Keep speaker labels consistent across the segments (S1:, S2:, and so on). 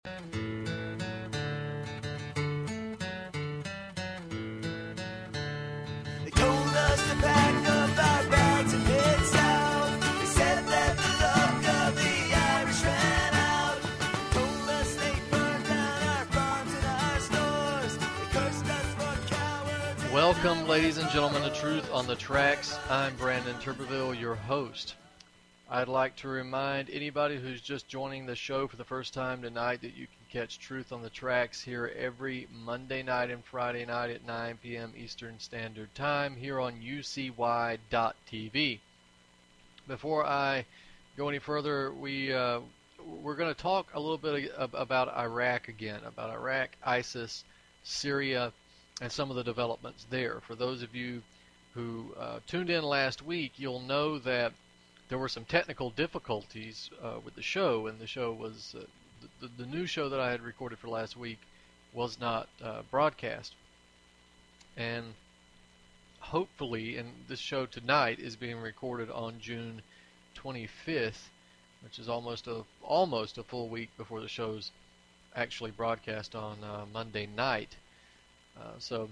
S1: They told us to pack up our bags and head south. They said that the luck of the Irish ran out. They told us they burned down our farms and our stores. They cursed us for cowards.
S2: Welcome, ladies and gentlemen, to Truth on the Tracks. I'm Brandon Turbeville, your host. I'd like to remind anybody who's just joining the show for the first time tonight that you can catch Truth on the Tracks here every Monday night and Friday night at 9 p.m. Eastern Standard Time here on UCY.TV. Before I go any further, we're going to talk a little bit about Iraq again, about Iraq, ISIS, Syria, and some of the developments there. For those of you who tuned in last week, you'll know that there were some technical difficulties with the show, and the show was the new show that I had recorded for last week was not broadcast. And hopefully, and this show tonight is being recorded on June 25th, which is almost a full week before the show's actually broadcast on Monday night. So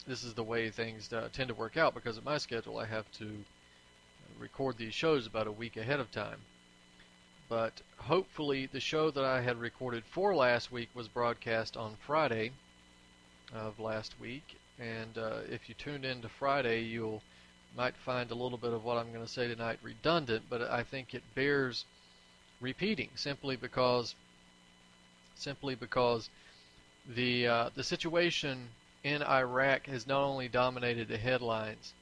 S2: this is the way things tend to work out, because of my schedule I have to record these shows about a week ahead of time. But hopefully the show that I had recorded for last week was broadcast on Friday of last week, and if you tuned in to Friday, you might find a little bit of what I'm going to say tonight redundant, but I think it bears repeating simply because the situation in Iraq has not only dominated the headlines,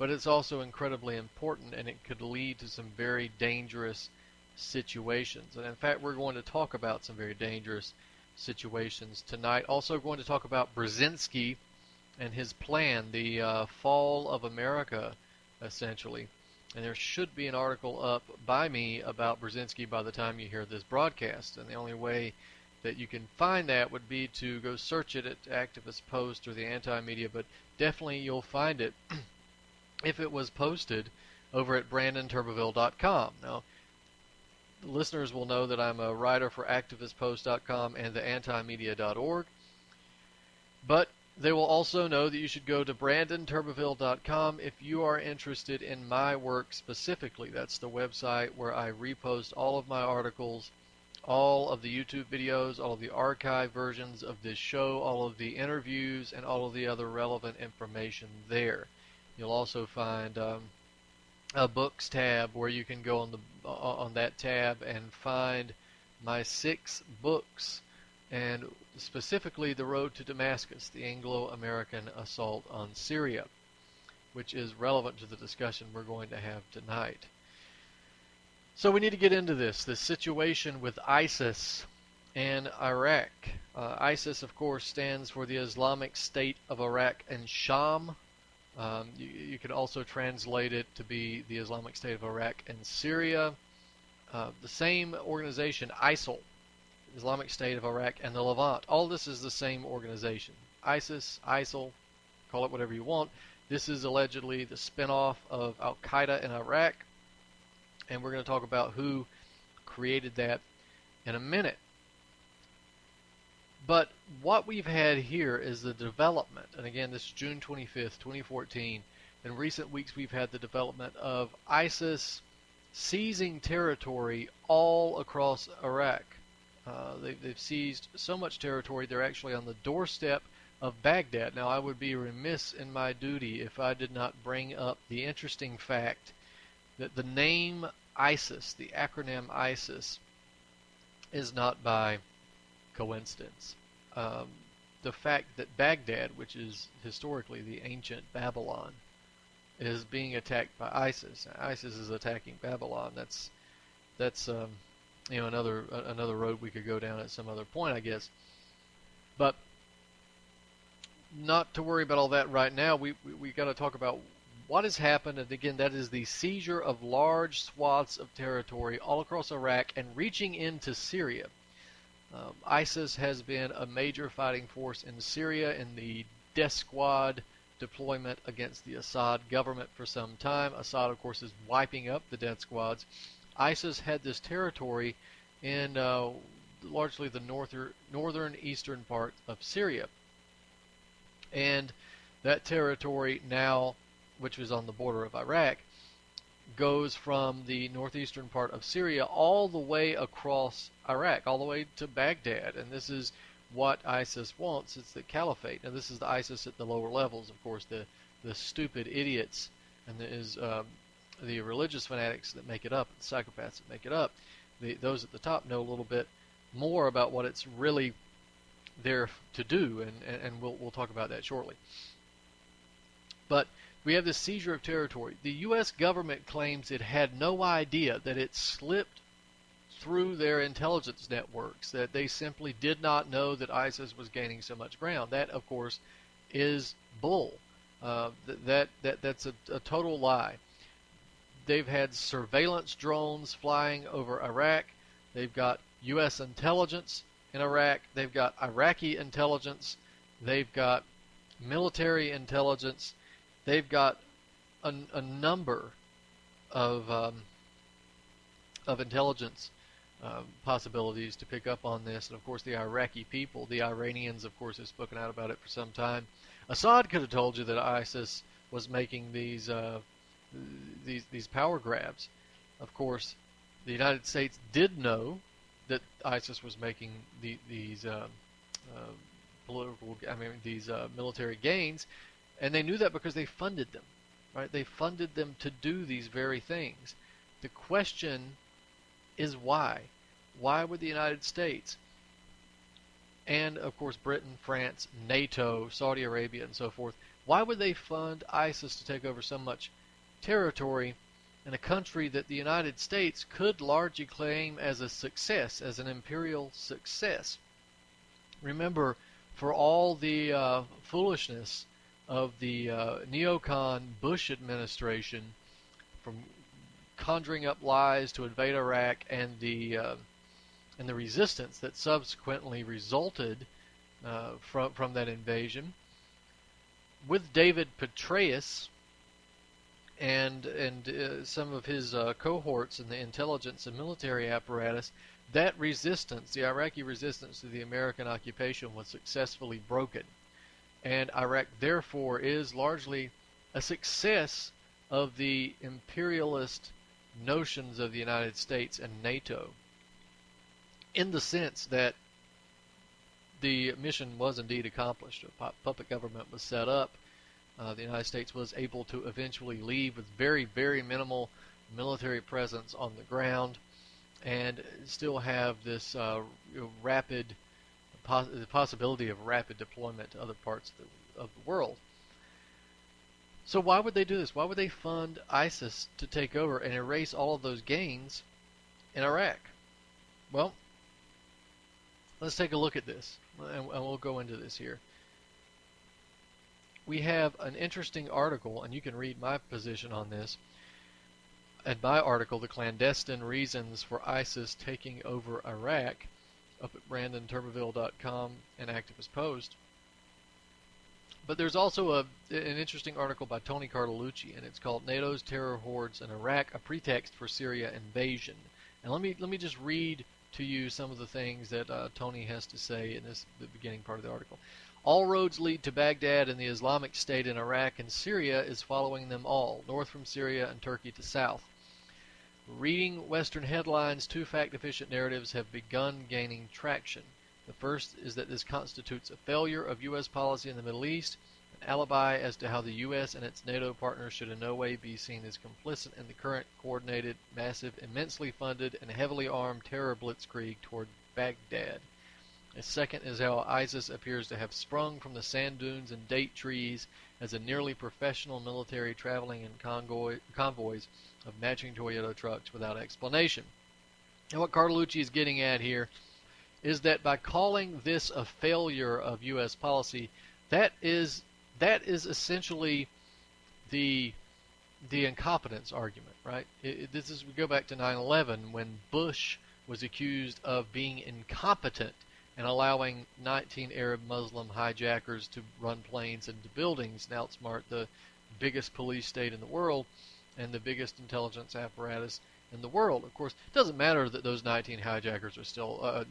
S2: but it's also incredibly important, and it could lead to some very dangerous situations. And in fact, we're going to talk about some very dangerous situations tonight. Also going to talk about Brzezinski and his plan, the fall of America, essentially. And there should be an article up by me about Brzezinski by the time you hear this broadcast. And the only way that you can find that would be to go search it at Activist Post or the Anti-Media, but definitely you'll find it if it was posted over at BrandonTurbeville.com. Now, the listeners will know that I'm a writer for ActivistPost.com and the Antimedia.org, but they will also know that you should go to BrandonTurbeville.com if you are interested in my work specifically. That's the website where I repost all of my articles, all of the YouTube videos, all of the archive versions of this show, all of the interviews, and all of the other relevant information there. You'll also find a books tab where you can go on that tab and find my 6 books, and specifically The Road to Damascus, the Anglo-American Assault on Syria, which is relevant to the discussion we're going to have tonight. So we need to get into this situation with ISIS and Iraq. ISIS, of course, stands for the Islamic State of Iraq and Sham. You could also translate it to be the Islamic State of Iraq and Syria. The same organization, ISIL, Islamic State of Iraq and the Levant. All this is the same organization. ISIS, ISIL, call it whatever you want. This is allegedly the spinoff of Al-Qaeda in Iraq, and we're going to talk about who created that in a minute. But what we've had here is the development, and again, this is June 25th, 2014. In recent weeks, we've had the development of ISIS seizing territory all across Iraq. They've seized so much territory, they're actually on the doorstep of Baghdad. Now, I would be remiss in my duty if I did not bring up the interesting fact that the name ISIS, the acronym ISIS, is not by coincidence. The fact that Baghdad, which is historically the ancient Babylon, is being attacked by ISIS. ISIS is attacking Babylon. That's another road we could go down at some other point, I guess. But not to worry about all that right now. We got to talk about what has happened, and again, that is the seizure of large swaths of territory all across Iraq and reaching into Syria. ISIS has been a major fighting force in Syria in the death squad deployment against the Assad government for some time. Assad, of course, is wiping up the death squads. ISIS had this territory in largely the northern eastern part of Syria. And that territory now, which was on the border of Iraq, goes from the northeastern part of Syria all the way across Iraq, all the way to Baghdad. And this is what ISIS wants. It's the caliphate. And this is the ISIS at the lower levels, of course, the stupid idiots and the religious fanatics that make it up, the psychopaths that make it up. Those at the top know a little bit more about what it's really there to do, and we'll talk about that shortly. But we have this seizure of territory. The U.S. government claims it had no idea that it slipped through their intelligence networks, that they simply did not know that ISIS was gaining so much ground. That, of course, is bull. That's a total lie. They've had surveillance drones flying over Iraq. They've got U.S. intelligence in Iraq. They've got Iraqi intelligence. They've got military intelligence. They've got a number of intelligence possibilities to pick up on this. And, of course, the Iraqi people, the Iranians, of course, have spoken out about it for some time. Assad could have told you that ISIS was making these power grabs. Of course, the United States did know that ISIS was making these military gains, and they knew that because they funded them, right? They funded them to do these very things. The question is why? Why would the United States and, of course, Britain, France, NATO, Saudi Arabia, and so forth, why would they fund ISIS to take over so much territory in a country that the United States could largely claim as a success, as an imperial success? Remember, for all the foolishness of the neocon Bush administration, from conjuring up lies to invade Iraq, and the resistance that subsequently resulted from that invasion, with David Petraeus and some of his cohorts in the intelligence and military apparatus, that resistance, the Iraqi resistance to the American occupation, was successfully broken. And Iraq, therefore, is largely a success of the imperialist notions of the United States and NATO, in the sense that the mission was indeed accomplished. A puppet government was set up. The United States was able to eventually leave with very, very minimal military presence on the ground, and still have this the possibility of rapid deployment to other parts of the world. So why would they do this? Why would they fund ISIS to take over and erase all of those gains in Iraq? Well, let's take a look at this, and we'll go into this here. We have an interesting article, and you can read my position on this. In my article, The Clandestine Reasons for ISIS Taking Over Iraq, up at BrandonTurbeville.com and Activist Post. But there's also an interesting article by Tony Cartolucci, and it's called "NATO's Terror Hordes in Iraq, a Pretext for Syria Invasion." And let me just read to you some of the things that Tony has to say in the beginning part of the article. All roads lead to Baghdad, and the Islamic State in Iraq and Syria is following them all, north from Syria and Turkey to south. Reading Western headlines, two fact-deficient narratives have begun gaining traction. The first is that this constitutes a failure of U.S. policy in the Middle East, an alibi as to how the U.S. and its NATO partners should in no way be seen as complicit in the current coordinated, massive, immensely funded, and heavily armed terror blitzkrieg toward Baghdad. A second is how ISIS appears to have sprung from the sand dunes and date trees as a nearly professional military traveling in convoys of matching Toyota trucks without explanation. And what Cartolucci is getting at here is that by calling this a failure of U.S. policy, that is essentially the incompetence argument, right? We go back to 9/11 when Bush was accused of being incompetent and allowing 19 Arab Muslim hijackers to run planes into buildings and outsmart the biggest police state in the world and the biggest intelligence apparatus in the world. Of course, it doesn't matter that those 19 hijackers are still,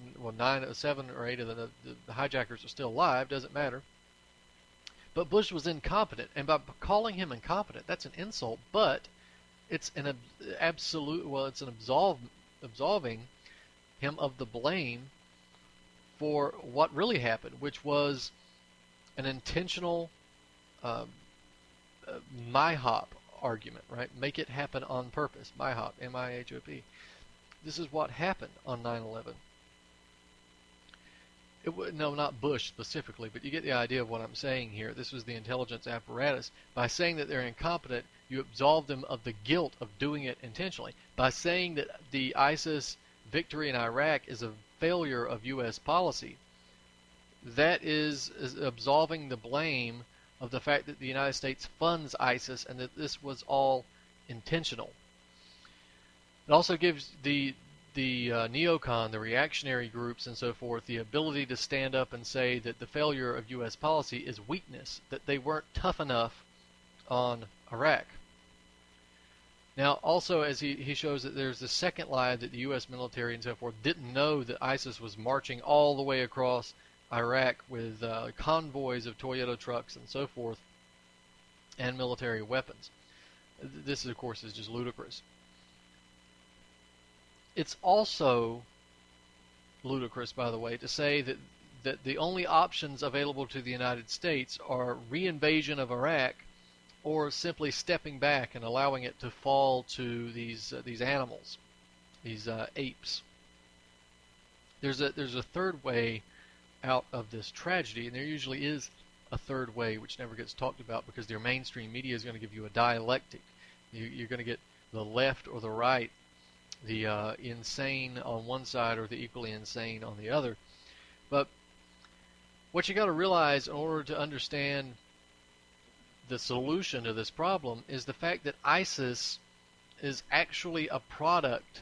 S2: 7 or 8 of the hijackers are still alive. Doesn't matter. But Bush was incompetent, and by calling him incompetent, that's an insult. But it's an absolute. Well, it's an absolving him of the blame for what really happened, which was an intentional MIHOP argument, right? Make it happen on purpose. MIHOP, M-I-H-O-P. This is what happened on 9/11. No, not Bush specifically, but you get the idea of what I'm saying here. This was the intelligence apparatus. By saying that they're incompetent, you absolve them of the guilt of doing it intentionally. By saying that the ISIS victory in Iraq is a failure of U.S. policy, that is absolving the blame of the fact that the United States funds ISIS and that this was all intentional. It also gives the neocon, the reactionary groups and so forth, the ability to stand up and say that the failure of U.S. policy is weakness, that they weren't tough enough on Iraq. Now, also, as he shows that there's the second lie that the U.S. military and so forth didn't know that ISIS was marching all the way across Iraq with convoys of Toyota trucks and so forth and military weapons. This, of course, is just ludicrous. It's also ludicrous, by the way, to say that the only options available to the United States are reinvasion of Iraq or simply stepping back and allowing it to fall to these animals, these apes. There's a third way out of this tragedy, and there usually is a third way, which never gets talked about because their mainstream media is going to give you a dialectic. You're going to get the left or the right, the insane on one side or the equally insane on the other. But what you got to realize in order to understand the solution to this problem is the fact that ISIS is actually a product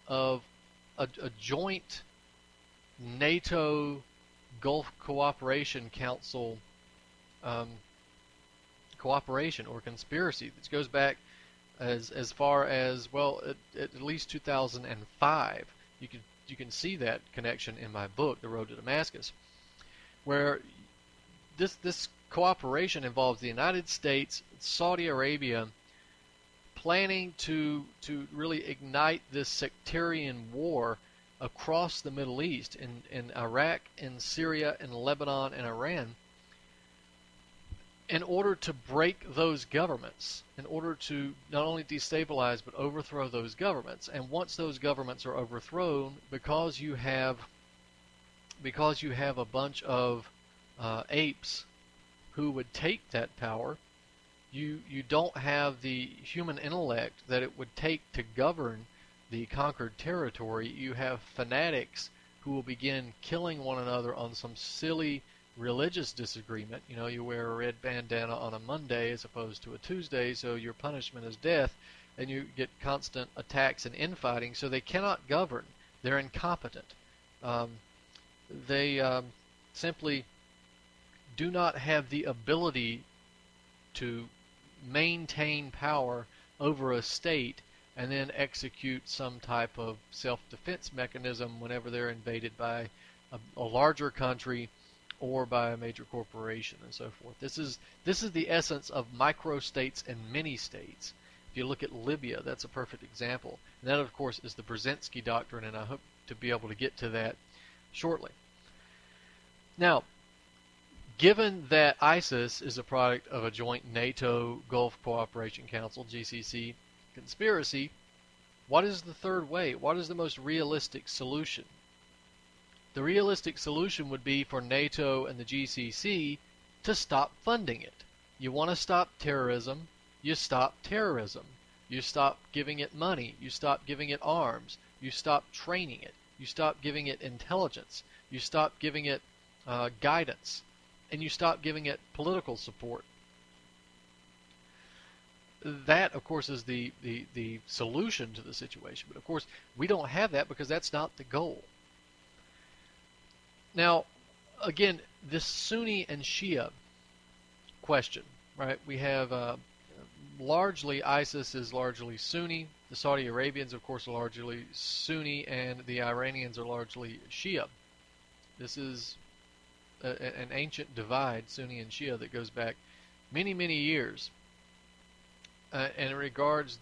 S2: of a joint NATO Gulf Cooperation Council cooperation or conspiracy that goes back as far as, well, at least 2005. You can see that connection in my book, The Road to Damascus, where this cooperation involves the United States, Saudi Arabia, planning to really ignite this sectarian war across the Middle East, in Iraq, in Syria, in Lebanon, and Iran, in order to break those governments, in order to not only destabilize but overthrow those governments. And once those governments are overthrown, because you have a bunch of apes who would take that power, you don't have the human intellect that it would take to govern the conquered territory. You have fanatics who will begin killing one another on some silly religious disagreement. You know, you wear a red bandana on a Monday as opposed to a Tuesday, so your punishment is death, and you get constant attacks and infighting, so they cannot govern. They're incompetent. They simply do not have the ability to maintain power over a state and then execute some type of self-defense mechanism whenever they're invaded by a larger country or by a major corporation and so forth. This is the essence of microstates and mini-states. If you look at Libya, that's a perfect example. And that, of course, is the Brzezinski Doctrine, and I hope to be able to get to that shortly. Now, given that ISIS is a product of a joint NATO Gulf Cooperation Council, GCC, conspiracy, what is the third way? What is the most realistic solution? The realistic solution would be for NATO and the GCC to stop funding it. You want to stop terrorism, you stop terrorism. You stop giving it money, you stop giving it arms, you stop training it, you stop giving it intelligence, you stop giving it guidance, and you stop giving it political support. That, of course, is the solution to the situation. But, of course, we don't have that because that's not the goal. Now, again, this Sunni and Shia question, right? We have largely, ISIS is largely Sunni, The Saudi Arabians, of course, are largely Sunni, and the Iranians are largely Shia. This is an ancient divide, Sunni and Shia, that goes back many, many years. And it regards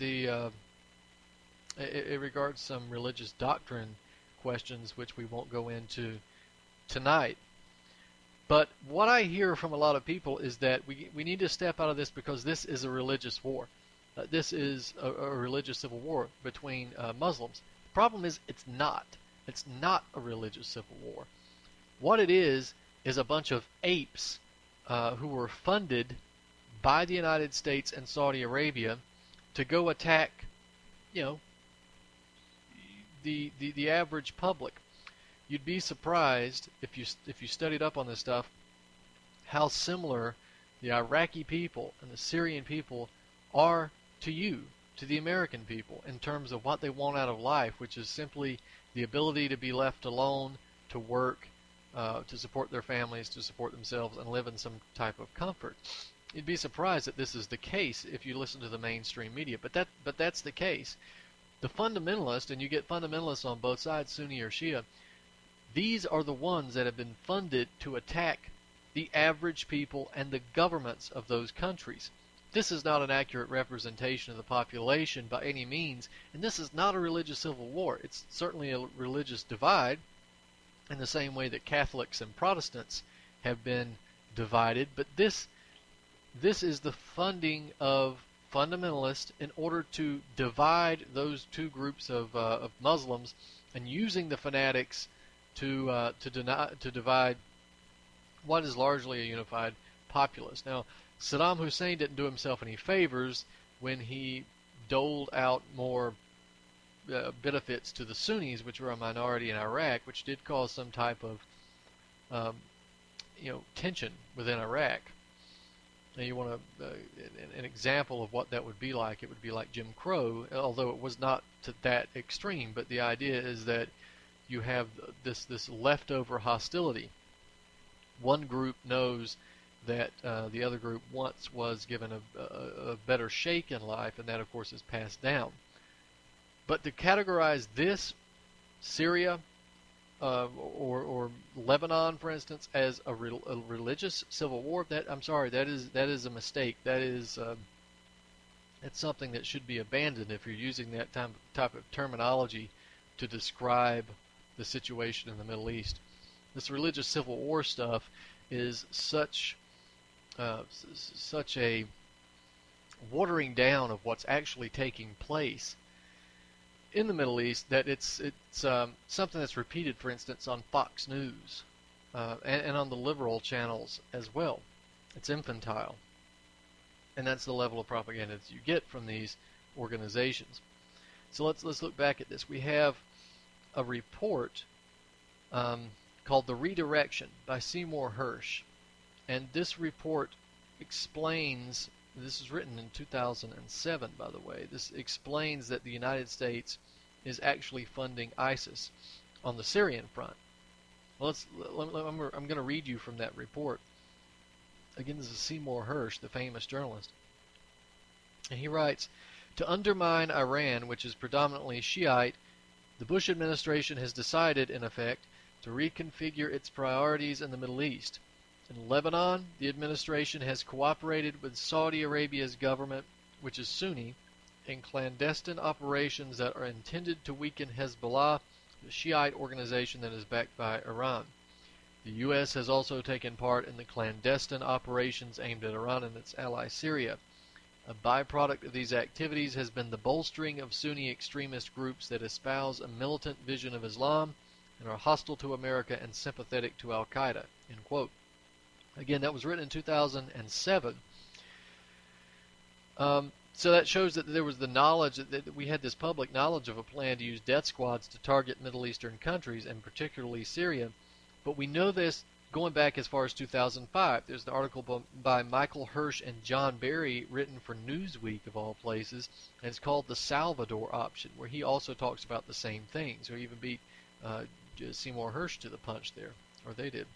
S2: some religious doctrine questions, which we won't go into tonight. But what I hear from a lot of people is that we need to step out of this because this is a religious war. This is a religious civil war between Muslims. The problem is it's not. It's not a religious civil war. What it is a bunch of apes who were funded by the United States and Saudi Arabia to go attack, the average public. You'd be surprised if you studied up on this stuff how similar the Iraqi people and the Syrian people are to the American people, in terms of what they want out of life, which is simply the ability to be left alone, to work, to support their families, to support themselves, and live in some type of comfort. You'd be surprised that this is the case if you listen to the mainstream media, but that's the case. The fundamentalist, and you get fundamentalists on both sides, Sunni or Shia, these are the ones that have been funded to attack the average people and the governments of those countries. This is not an accurate representation of the population by any means, and this is not a religious civil war. It's certainly a religious divide in the same way that Catholics and Protestants have been divided, but this is the funding of fundamentalists in order to divide those two groups of Muslims, and using the fanatics to divide what is largely a unified populace. Now, Saddam Hussein didn't do himself any favors when he doled out more benefits to the Sunnis, which were a minority in Iraq, which did cause some type of tension within Iraq. Now, you want an example of what that would be like. It would be like Jim Crow, although it was not to that extreme. But the idea is that you have this leftover hostility. One group knows that the other group once was given a better shake in life, and that, of course, is passed down. But to categorize this, Syria, or Lebanon, for instance, as a religious civil war, that is a mistake. It's something that should be abandoned if you're using that type of terminology to describe the situation in the Middle East. This religious civil war stuff is such a watering down of what's actually taking place in the Middle East that it's something that's repeated, for instance, on Fox News and on the liberal channels as well. It's infantile, and that's the level of propaganda that you get from these organizations. So let's look back at this. We have a report called The Redirection by Seymour Hersh, and this report explains. This was written in 2007, by the way. This explains that the United States is actually funding ISIS on the Syrian front. Well, I'm going to read you from that report. Again, this is Seymour Hersh, the famous journalist. And he writes, to undermine Iran, which is predominantly Shiite, the Bush administration has decided, in effect, to reconfigure its priorities in the Middle East. In Lebanon, the administration has cooperated with Saudi Arabia's government, which is Sunni, in clandestine operations that are intended to weaken Hezbollah, the Shiite organization that is backed by Iran. The U.S. has also taken part in the clandestine operations aimed at Iran and its ally Syria. A byproduct of these activities has been the bolstering of Sunni extremist groups that espouse a militant vision of Islam and are hostile to America and sympathetic to Al-Qaeda. End quote. Again, that was written in 2007. So that shows that there was the knowledge, that we had this public knowledge of a plan to use death squads to target Middle Eastern countries, and particularly Syria. But we know this going back as far as 2005. There's an article by Michael Hersh and John Barry written for Newsweek, of all places, and it's called The Salvador Option, where he also talks about the same thing. So he even beat Seymour Hersh to the punch there, or they did.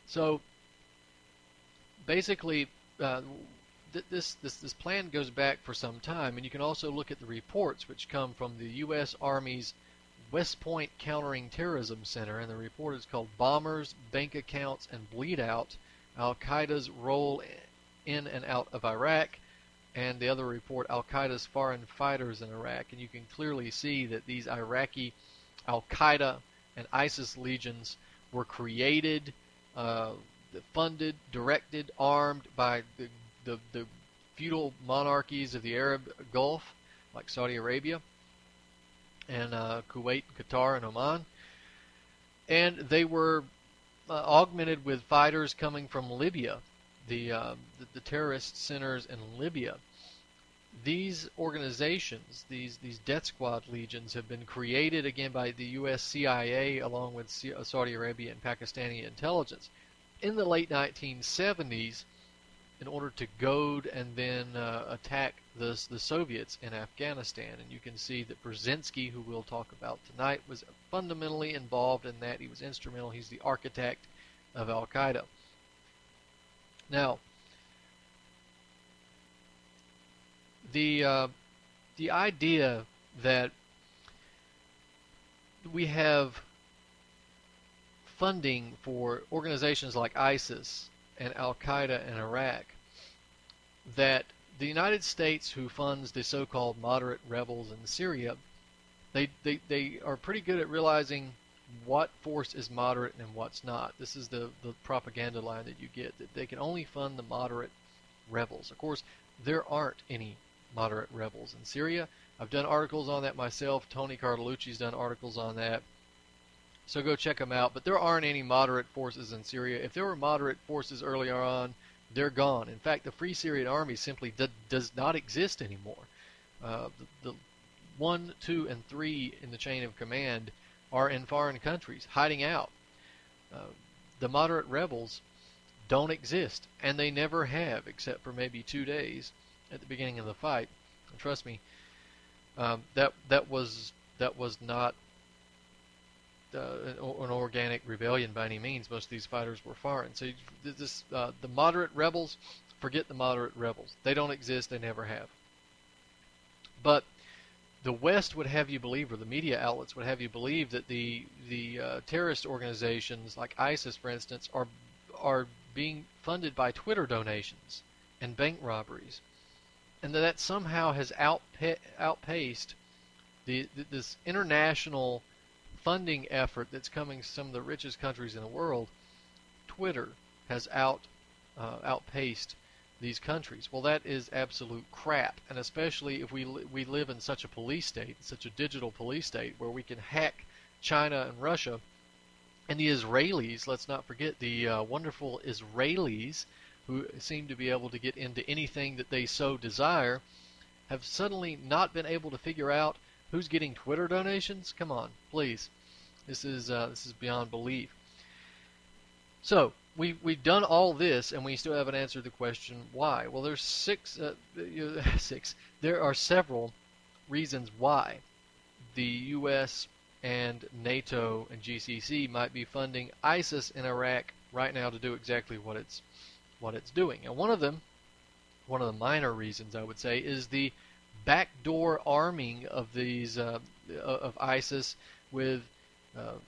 S2: So basically, this plan goes back for some time, and you can also look at the reports which come from the U.S. Army's West Point Countering Terrorism Center, and the report is called Bombers, Bank Accounts, and Bleed Out, Al-Qaeda's Role in and Out of Iraq, and the other report, Al-Qaeda's Foreign Fighters in Iraq. And you can clearly see that these Iraqi Al-Qaeda and ISIS legions were created, funded, directed, armed by the feudal monarchies of the Arab Gulf, like Saudi Arabia and Kuwait, Qatar, and Oman. And they were augmented with fighters coming from Libya, the terrorist centers in Libya. These organizations, these death squad legions, have been created again by the U.S. CIA along with Saudi Arabia and Pakistani intelligence in the late 1970s in order to goad and then attack the Soviets in Afghanistan. And you can see that Brzezinski, who we'll talk about tonight, was fundamentally involved in that. He was instrumental. He's the architect of Al-Qaeda. Now, the idea that we have funding for organizations like ISIS and Al-Qaeda in Iraq, that the United States, who funds the so-called moderate rebels in Syria, they are pretty good at realizing what force is moderate and what's not. This is the propaganda line that you get, that they can only fund the moderate rebels. Of course, there aren't any moderate rebels in Syria. I've done articles on that myself. Tony Cartolucci's done articles on that. So go check them out. But there aren't any moderate forces in Syria. If there were moderate forces earlier on, they're gone. In fact, the Free Syrian Army simply does not exist anymore. The 1, 2, and 3 in the chain of command are in foreign countries, hiding out. The moderate rebels don't exist, and they never have, except for maybe 2 days at the beginning of the fight. And trust me, that was not an organic rebellion by any means. Most of these fighters were foreign. So the moderate rebels, forget the moderate rebels. They don't exist. They never have. But the West would have you believe, or the media outlets would have you believe, that the terrorist organizations like ISIS, for instance, are being funded by Twitter donations and bank robberies, and that somehow has outpaced this international funding effort that's coming from some of the richest countries in the world. Twitter has outpaced these countries. Well, that is absolute crap, and especially if we live in such a police state, such a digital police state, where we can hack China and Russia. And the Israelis, let's not forget the wonderful Israelis, who seem to be able to get into anything that they so desire, have suddenly not been able to figure out who's getting Twitter donations. Come on, please. This is beyond belief. So we've done all this, and we still haven't answered the question why. Well, there's six. There are several reasons why the U.S. and NATO and GCC might be funding ISIS in Iraq right now to do exactly what it's doing. And one of the minor reasons, I would say, is the backdoor arming of these of ISIS with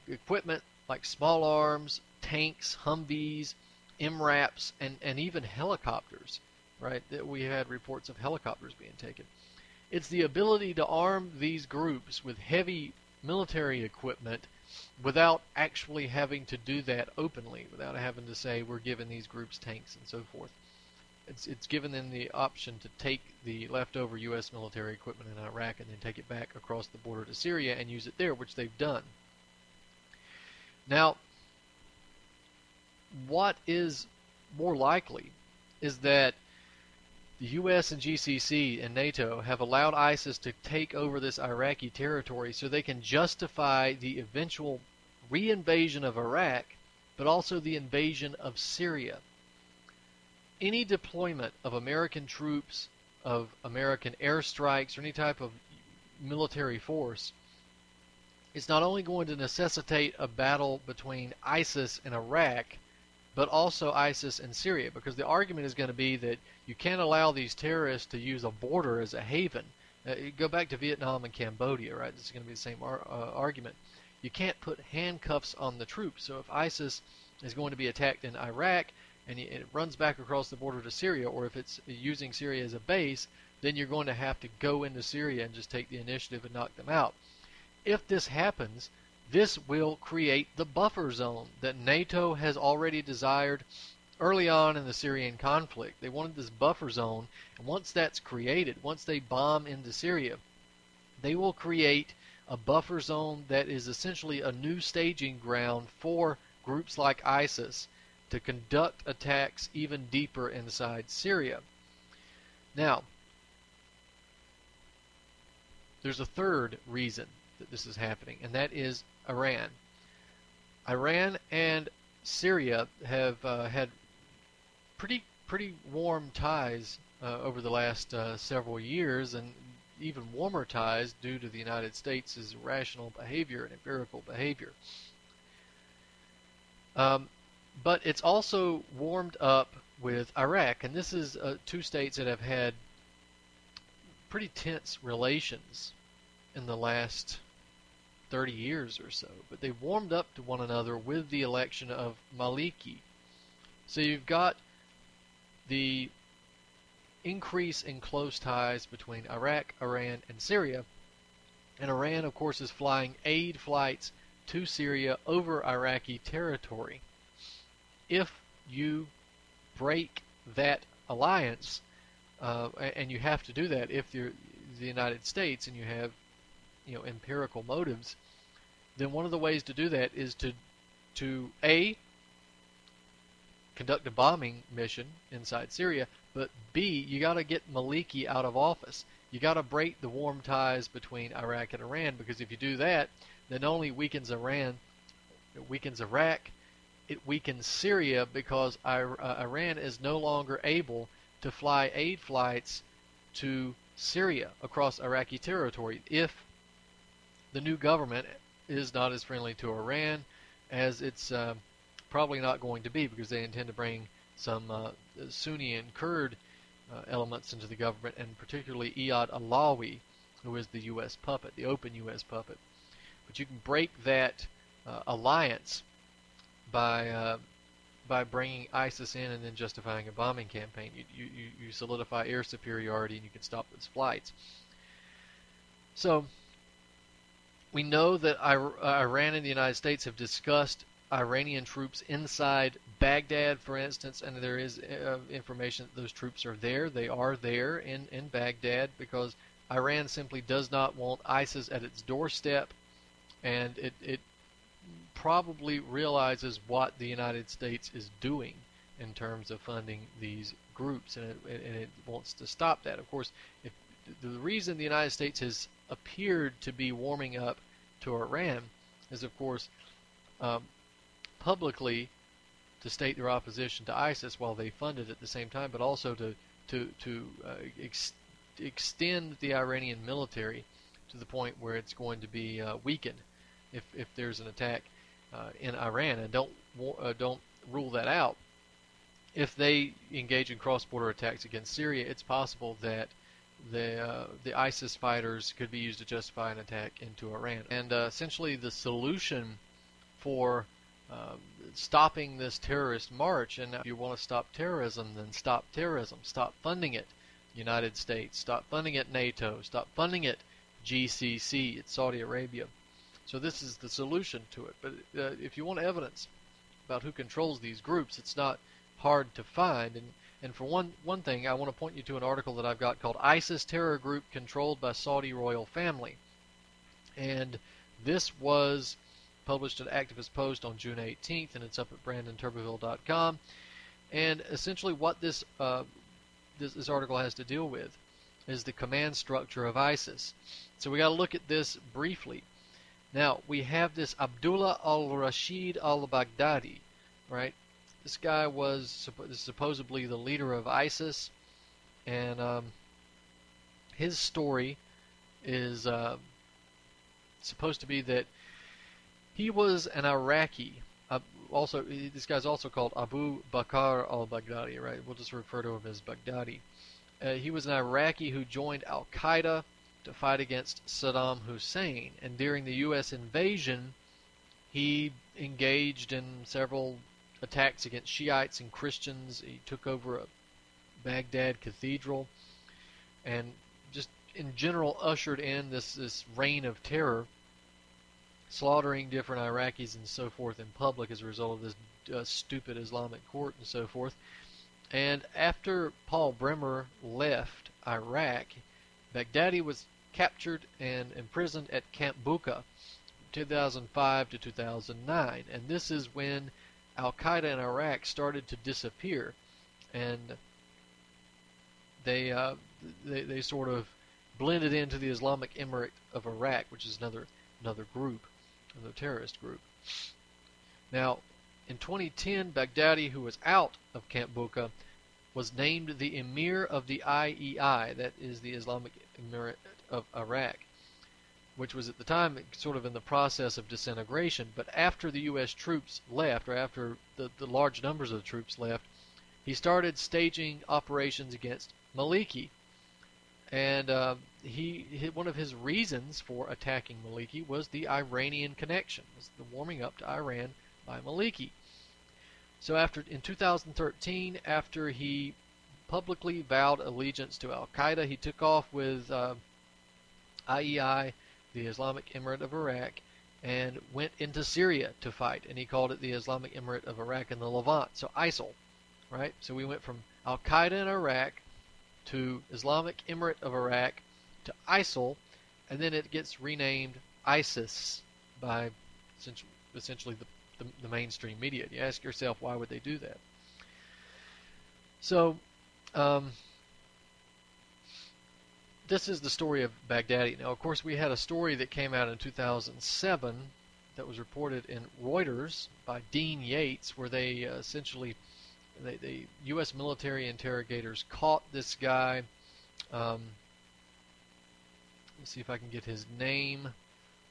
S2: equipment like small arms, tanks, Humvees, MRAPs, and even helicopters. Right? We had reports of helicopters being taken. It's the ability to arm these groups with heavy military equipment without actually having to do that openly, without having to say we're giving these groups tanks and so forth. It's given them the option to take the leftover U.S. military equipment in Iraq and then take it back across the border to Syria and use it there, which they've done. Now, what is more likely is that the U.S. and GCC and NATO have allowed ISIS to take over this Iraqi territory so they can justify the eventual reinvasion of Iraq, but also the invasion of Syria. Any deployment of American troops, of American airstrikes, or any type of military force is not only going to necessitate a battle between ISIS and Iraq, but also ISIS in Syria, because the argument is going to be that you can't allow these terrorists to use a border as a haven. Go back to Vietnam and Cambodia, right? This is going to be the same argument. You can't put handcuffs on the troops. So if ISIS is going to be attacked in Iraq and it runs back across the border to Syria, or if it's using Syria as a base, then you're going to have to go into Syria and just take the initiative and knock them out. If this happens, this will create the buffer zone that NATO has already desired early on in the Syrian conflict. They wanted this buffer zone, and once that's created, once they bomb into Syria, they will create a buffer zone that is essentially a new staging ground for groups like ISIS to conduct attacks even deeper inside Syria. Now, there's a third reason that this is happening, and that is Iran. Iran and Syria have had pretty warm ties over the last several years, and even warmer ties due to the United States' rational behavior and empirical behavior. But it's also warmed up with Iraq, and this is two states that have had pretty tense relations in the last 30 years or so, but they warmed up to one another with the election of Maliki. So you've got the increase in close ties between Iraq, Iran, and Syria, and Iran, of course, is flying aid flights to Syria over Iraqi territory. If you break that alliance, and you have to do that if you're the United States and you have empirical motives, then one of the ways to do that is to A, conduct a bombing mission inside Syria, but B, you got to get Maliki out of office. You got to break the warm ties between Iraq and Iran, because if you do that, then not only weakens Iran, it weakens Iraq, it weakens Syria, because Iran is no longer able to fly aid flights to Syria across Iraqi territory if the new government is not as friendly to Iran as it's probably not going to be, because they intend to bring some Sunni and Kurd elements into the government, and particularly Iyad Allawi, who is the U.S. puppet, the open U.S. puppet. But you can break that alliance by bringing ISIS in and then justifying a bombing campaign. You solidify air superiority, and you can stop those flights. So we know that Iran and the United States have discussed Iranian troops inside Baghdad, for instance, and there is information that those troops are there. They are there in Baghdad because Iran simply does not want ISIS at its doorstep, and it probably realizes what the United States is doing in terms of funding these groups, and it wants to stop that. Of course, the reason the United States has appeared to be warming up to Iran is, of course, publicly to state their opposition to ISIS while they fund it at the same time, but also to extend the Iranian military to the point where it's going to be weakened if there's an attack in Iran. And don't rule that out. If they engage in cross-border attacks against Syria, it's possible that the ISIS fighters could be used to justify an attack into Iran. And essentially the solution for stopping this terrorist march, and if you want to stop terrorism, then stop terrorism. Stop funding it, United States. Stop funding it, NATO. Stop funding it, GCC. It's Saudi Arabia. So this is the solution to it. But if you want evidence about who controls these groups, it's not hard to find. And for one thing, I want to point you to an article that I've got called ISIS Terror Group Controlled by Saudi Royal Family. And this was published at Activist Post on June 18th, and it's up at BrandonTurbeville.com. And essentially what this article has to deal with is the command structure of ISIS. So we got to look at this briefly. Now, we have this Abdullah al-Rashid al-Baghdadi, right? This guy was supposedly the leader of ISIS, and his story is supposed to be that he was an Iraqi. this guy's also called Abu Bakr al-Baghdadi, right? We'll just refer to him as Baghdadi. He was an Iraqi who joined Al-Qaeda to fight against Saddam Hussein, and during the U.S. invasion, he engaged in several attacks against Shiites and Christians. He took over a Baghdad cathedral, and just in general ushered in this reign of terror, slaughtering different Iraqis and so forth in public as a result of this stupid Islamic court and so forth. And after Paul Bremer left Iraq, Baghdadi was captured and imprisoned at Camp Bucca, 2005 to 2009. And this is when Al-Qaeda in Iraq started to disappear, and they sort of blended into the Islamic Emirate of Iraq, which is another group, another terrorist group. Now, in 2010, Baghdadi, who was out of Camp Bucca, was named the Emir of the IEI, that is the Islamic Emirate of Iraq, which was at the time sort of in the process of disintegration. But after the U.S. troops left, or after the large numbers of the troops left, he started staging operations against Maliki. And one of his reasons for attacking Maliki was the Iranian connection, was the warming up to Iran by Maliki. So in 2013, after he publicly vowed allegiance to Al-Qaeda, he took off with IEI, the Islamic Emirate of Iraq, and went into Syria to fight, and he called it the Islamic Emirate of Iraq and the Levant, so ISIL, right? So we went from Al-Qaeda in Iraq to Islamic Emirate of Iraq to ISIL, and then it gets renamed ISIS by essentially the mainstream media. You ask yourself, why would they do that? So, this is the story of Baghdadi. Now, of course, we had a story that came out in 2007 that was reported in Reuters by Dean Yates, where they essentially, the U.S. military interrogators caught this guy. Let's see if I can get his name.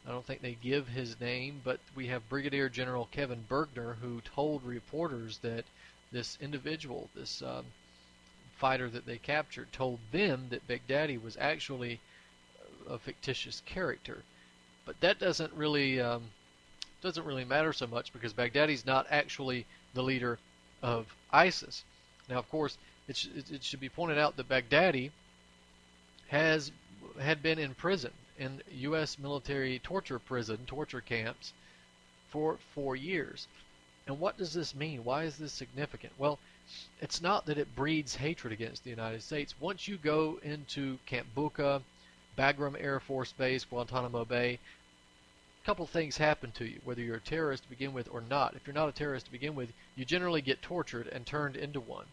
S2: I don't think they give his name, but we have Brigadier General Kevin Bergner, who told reporters that this individual, this fighter that they captured, told them that Baghdadi was actually a fictitious character. But that doesn't really matter so much, because Baghdadi's not actually the leader of ISIS. Now, of course, it should be pointed out that Baghdadi had been in prison, in U.S. military torture camps, for 4 years. And what does this mean? Why is this significant? Well, it's not that it breeds hatred against the United States. Once you go into Camp Bucca, Bagram Air Force Base, Guantanamo Bay, a couple things happen to you, whether you're a terrorist to begin with or not. If you're not a terrorist to begin with, you generally get tortured and turned into one.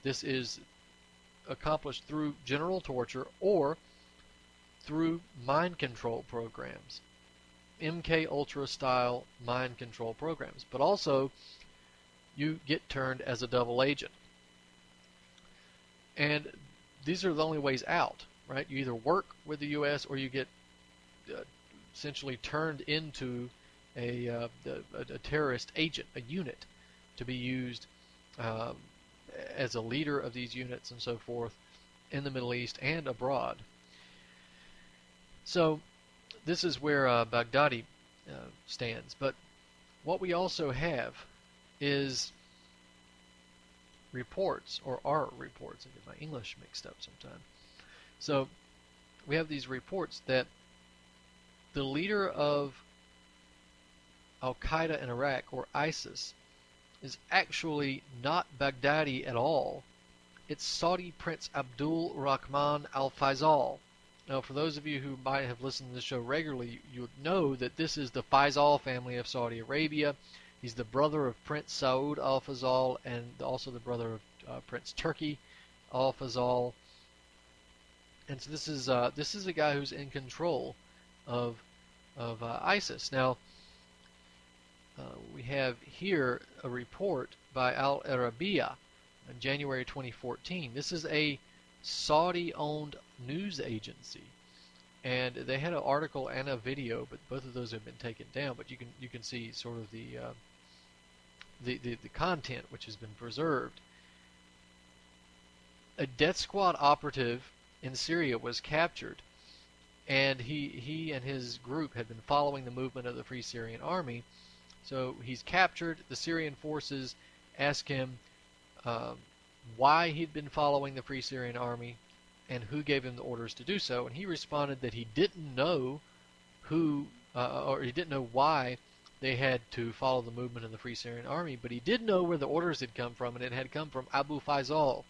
S2: This is accomplished through general torture or through mind control programs, MK Ultra style mind control programs. But also, you get turned as a double agent. And these are the only ways out, right? You either work with the U.S. or you get essentially turned into a terrorist agent, a unit, to be used as a leader of these units and so forth in the Middle East and abroad. So this is where Baghdadi stands. But what we also have is reports, or are reports. I get my English mixed up sometimes. So we have these reports that the leader of Al-Qaeda in Iraq, or ISIS, is actually not Baghdadi at all. It's Saudi Prince Abdul Rahman Al-Faisal. Now, for those of you who might have listened to the show regularly, you would know that this is the Faisal family of Saudi Arabia. He's the brother of Prince Saud Al-Faisal and also the brother of Prince Turki Al-Faisal. And so this is a guy who's in control of ISIS. Now, we have here a report by Al Arabiya in January 2014. This is a Saudi-owned news agency, and they had an article and a video, but both of those have been taken down. But you can see sort of the content which has been preserved. A death squad operative in Syria was captured, and he and his group had been following the movement of the Free Syrian Army. So he's captured. The Syrian forces ask him why he'd been following the Free Syrian Army and who gave him the orders to do so, and he responded that he didn't know or he didn't know why they had to follow the movement of the Free Syrian Army, but he did know where the orders had come from, and it had come from Abu Faisal,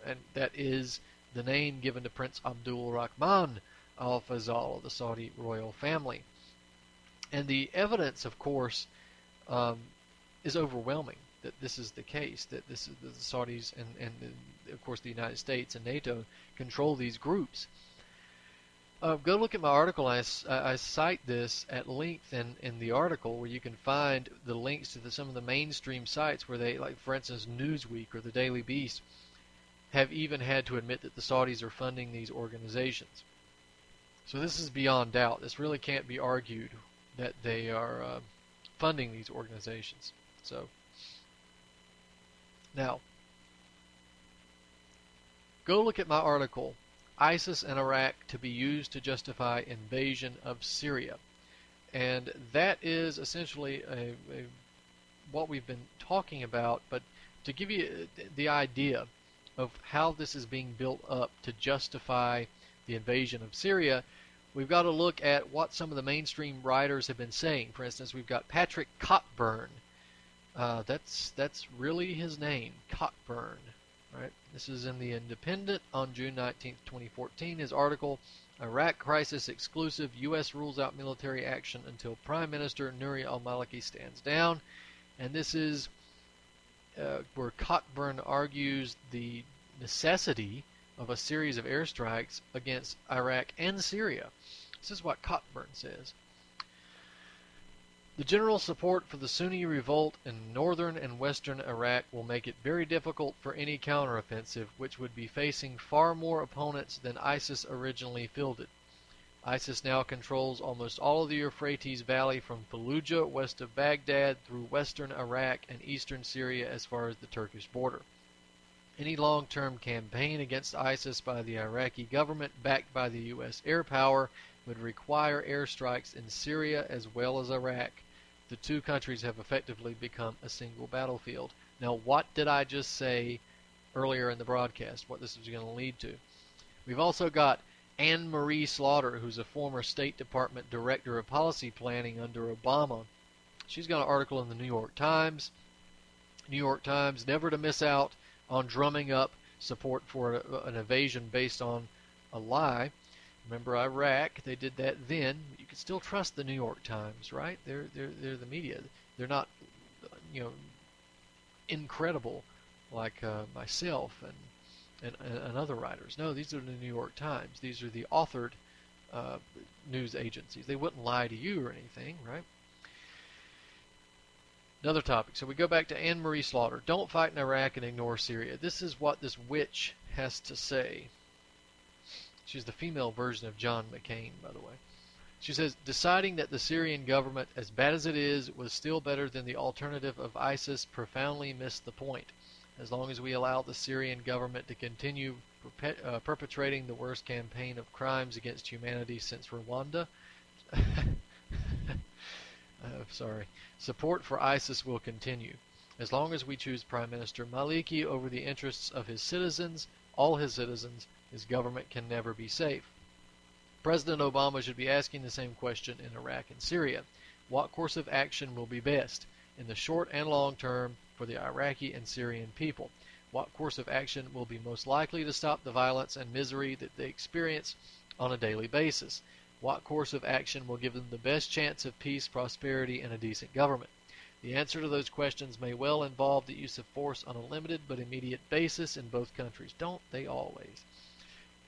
S2: and that is the name given to Prince Abdul Rahman al-Faisal of the Saudi royal family. And the evidence, of course, is overwhelming that this is the case, that this is the Saudis and of course the United States and NATO control these groups. Go look at my article. I cite this at length in the article, where you can find the links to some of the mainstream sites where they, like for instance Newsweek or the Daily Beast, have even had to admit that the Saudis are funding these organizations. So this is beyond doubt. This really can't be argued that they are funding these organizations. So now, go look at my article, ISIS and Iraq to be used to justify invasion of Syria. And that is essentially what we've been talking about, but to give you the idea of how this is being built up to justify the invasion of Syria, we've got to look at what some of the mainstream writers have been saying. For instance, we've got Patrick Cockburn. That's really his name, Cockburn. Right? This is in The Independent on June 19, 2014. His article, Iraq Crisis Exclusive, U.S. Rules Out Military Action Until Prime Minister Nouri al-Maliki Stands Down. And this is where Cockburn argues the necessity of a series of airstrikes against Iraq and Syria. This is what Cockburn says. The general support for the Sunni revolt in northern and western Iraq will make it very difficult for any counteroffensive, which would be facing far more opponents than ISIS originally fielded. ISIS now controls almost all of the Euphrates Valley from Fallujah west of Baghdad through western Iraq and eastern Syria as far as the Turkish border. Any long-term campaign against ISIS by the Iraqi government, backed by the U.S. air power, would require airstrikes in Syria as well as Iraq. The two countries have effectively become a single battlefield. Now, what did I just say earlier in the broadcast, what this is going to lead to? We've also got Anne Marie Slaughter, who's a former State Department Director of Policy Planning under Obama. She's got an article in the New York Times. New York Times, never to miss out on drumming up support for an invasion based on a lie. Remember Iraq? They did that then. You can still trust the New York Times, right? They're the media. They're not, incredible like myself and other writers. No, these are the New York Times. These are the authored news agencies. They wouldn't lie to you or anything, right? Another topic. So we go back to Anne Marie Slaughter. Don't fight in Iraq and ignore Syria. This is what this witch has to say. She's the female version of John McCain, by the way. She says, deciding that the Syrian government, as bad as it is, was still better than the alternative of ISIS profoundly missed the point. As long as we allow the Syrian government to continue perpetrating the worst campaign of crimes against humanity since Rwanda, support for ISIS will continue. As long as we choose Prime Minister Maliki over the interests of his citizens, all his citizens, his government can never be safe. President Obama should be asking the same question in Iraq and Syria. What course of action will be best in the short and long term for the Iraqi and Syrian people? What course of action will be most likely to stop the violence and misery that they experience on a daily basis? What course of action will give them the best chance of peace, prosperity, and a decent government? The answer to those questions may well involve the use of force on a limited but immediate basis in both countries. Don't they always?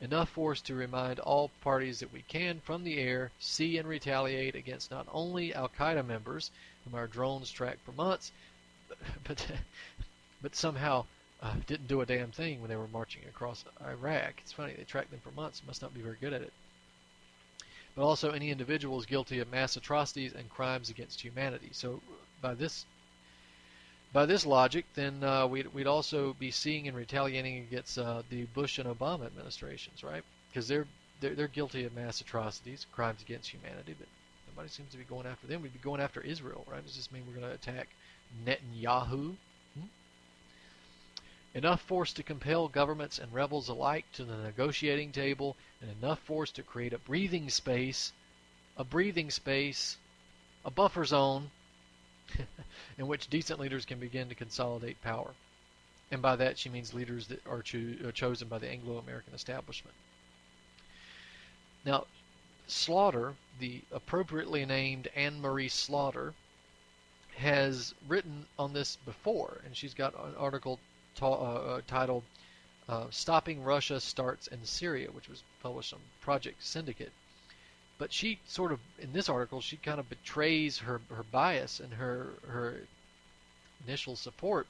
S2: Enough force to remind all parties that we can, from the air, see and retaliate against not only al-Qaeda members, whom our drones track for months, but somehow didn't do a damn thing when they were marching across Iraq. It's funny, they tracked them for months, must not be very good at it. But also any individuals guilty of mass atrocities and crimes against humanity. So by this By this logic, then we'd also be seeing and retaliating against the Bush and Obama administrations, right? Because they're guilty of mass atrocities, crimes against humanity, but nobody seems to be going after them. We'd be going after Israel, right? Does this mean we're going to attack Netanyahu? Enough force to compel governments and rebels alike to the negotiating table, and enough force to create a breathing space, a buffer zone in which decent leaders can begin to consolidate power. And by that she means leaders that are chosen by the Anglo-American establishment. Now, Slaughter, the appropriately named Anne-Marie Slaughter, has written on this before, and she's got an article titled Stopping Russia Starts in Syria, which was published on Project Syndicate. But she sort of, in this article, she kind of betrays her bias and her initial support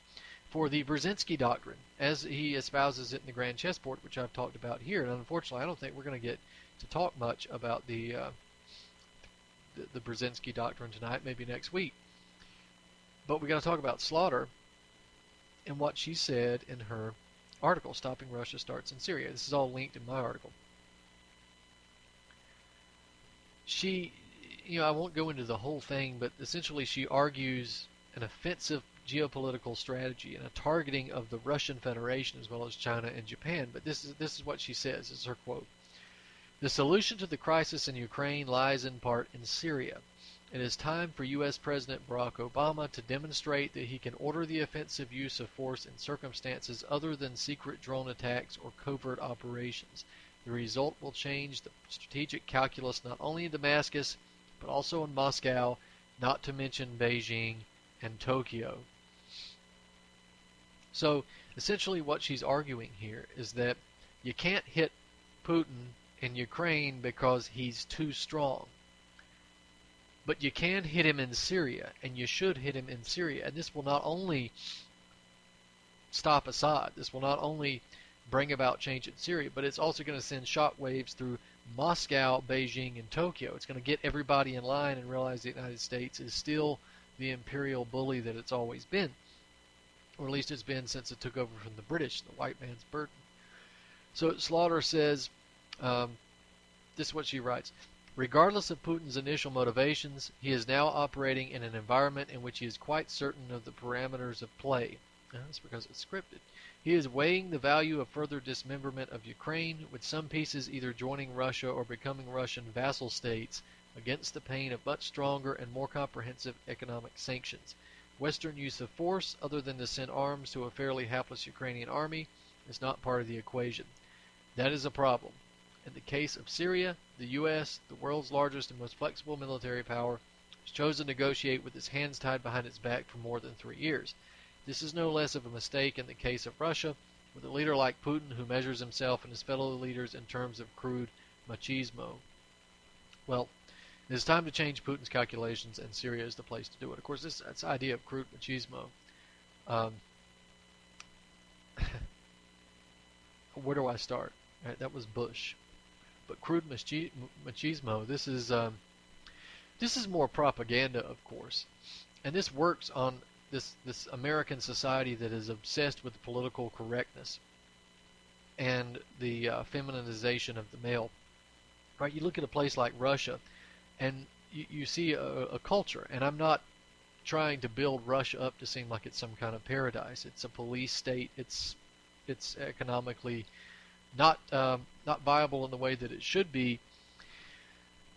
S2: for the Brzezinski Doctrine, as he espouses it in the Grand Chessboard, which I've talked about here. And unfortunately, I don't think we're going to get to talk much about the Brzezinski Doctrine tonight, maybe next week. But we got to talk about Slaughter and what she said in her article, Stopping Russia Starts in Syria. This is all linked in my article. She, I won't go into the whole thing, but essentially she argues an offensive geopolitical strategy and a targeting of the Russian Federation as well as China and Japan. But this is what she says. This is her quote. The solution to the crisis in Ukraine lies in part in Syria. It is time for U.S. President Barack Obama to demonstrate that he can order the offensive use of force in circumstances other than secret drone attacks or covert operations. The result will change the strategic calculus not only in Damascus, but also in Moscow, not to mention Beijing and Tokyo. So, essentially what she's arguing here is that you can't hit Putin in Ukraine because he's too strong. But you can hit him in Syria, and you should hit him in Syria. And this will not only stop Assad, this will not only bring about change in Syria, but it's also going to send shockwaves through Moscow, Beijing, and Tokyo. It's going to get everybody in line and realize the United States is still the imperial bully that it's always been. Or at least it's been since it took over from the British, the white man's burden. So Slaughter says, this is what she writes. Regardless of Putin's initial motivations, he is now operating in an environment in which he is quite certain of the parameters of play. That's because it's scripted. He is weighing the value of further dismemberment of Ukraine, with some pieces either joining Russia or becoming Russian vassal states, against the pain of much stronger and more comprehensive economic sanctions. Western use of force, other than to send arms to a fairly hapless Ukrainian army, is not part of the equation. That is a problem. In the case of Syria, the U.S., the world's largest and most flexible military power, has chosen to negotiate with its hands tied behind its back for more than 3 years. This is no less of a mistake in the case of Russia, with a leader like Putin who measures himself and his fellow leaders in terms of crude machismo. Well, it is time to change Putin's calculations, and Syria is the place to do it. Of course, this idea of crude machismo, where do I start? Right, that was Bush. But crude machismo, this is more propaganda, of course. And this works on this American society that is obsessed with political correctness and the feminization of the male. Right? You look at a place like Russia, and you see a culture. And I'm not trying to build Russia up to seem like it's some kind of paradise. It's a police state. It's economically not viable in the way that it should be.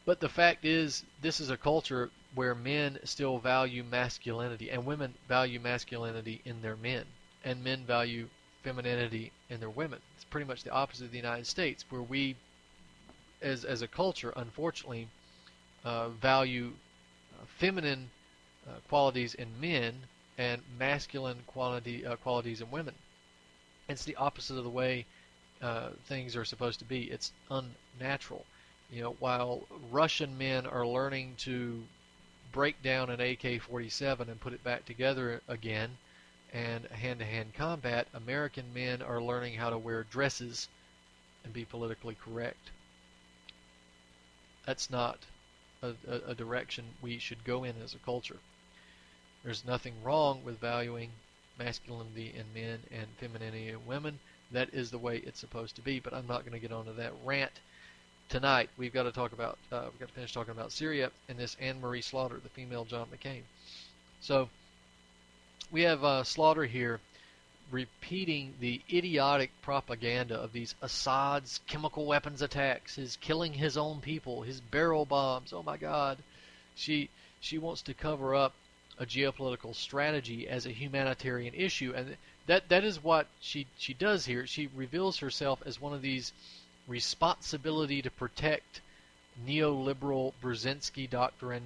S2: But the fact is, this is a culture where men still value masculinity, and women value masculinity in their men, and men value femininity in their women. It's pretty much the opposite of the United States, where we, as a culture, unfortunately, value feminine qualities in men and masculine qualities in women. It's the opposite of the way things are supposed to be. It's unnatural. While Russian men are learning to break down an AK-47 and put it back together again, and hand-to-hand combat, American men are learning how to wear dresses and be politically correct. That's not a direction we should go in as a culture. There's nothing wrong with valuing masculinity in men and femininity in women. That is the way it's supposed to be, but I'm not going to get onto that rant tonight. We've got to finish talking about Syria and this Anne Marie Slaughter, the female John McCain. So we have Slaughter here repeating the idiotic propaganda of these Assad's chemical weapons attacks, his killing his own people, his barrel bombs. Oh my God. She wants to cover up a geopolitical strategy as a humanitarian issue, and that is what she does here. She reveals herself as one of these responsibility to protect neoliberal Brzezinski doctrine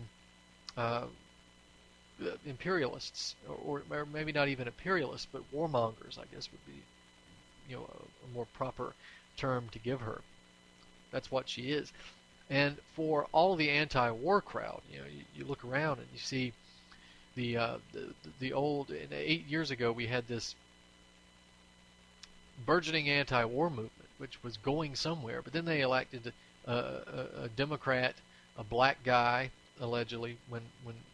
S2: imperialists, or maybe not even imperialists, but warmongers, I guess would be a more proper term to give her. That's what she is. And for all of the anti-war crowd, you look around and you see the old. 8 years ago, we had this burgeoning anti-war movement, which was going somewhere. But then they elected a Democrat, a black guy, allegedly, when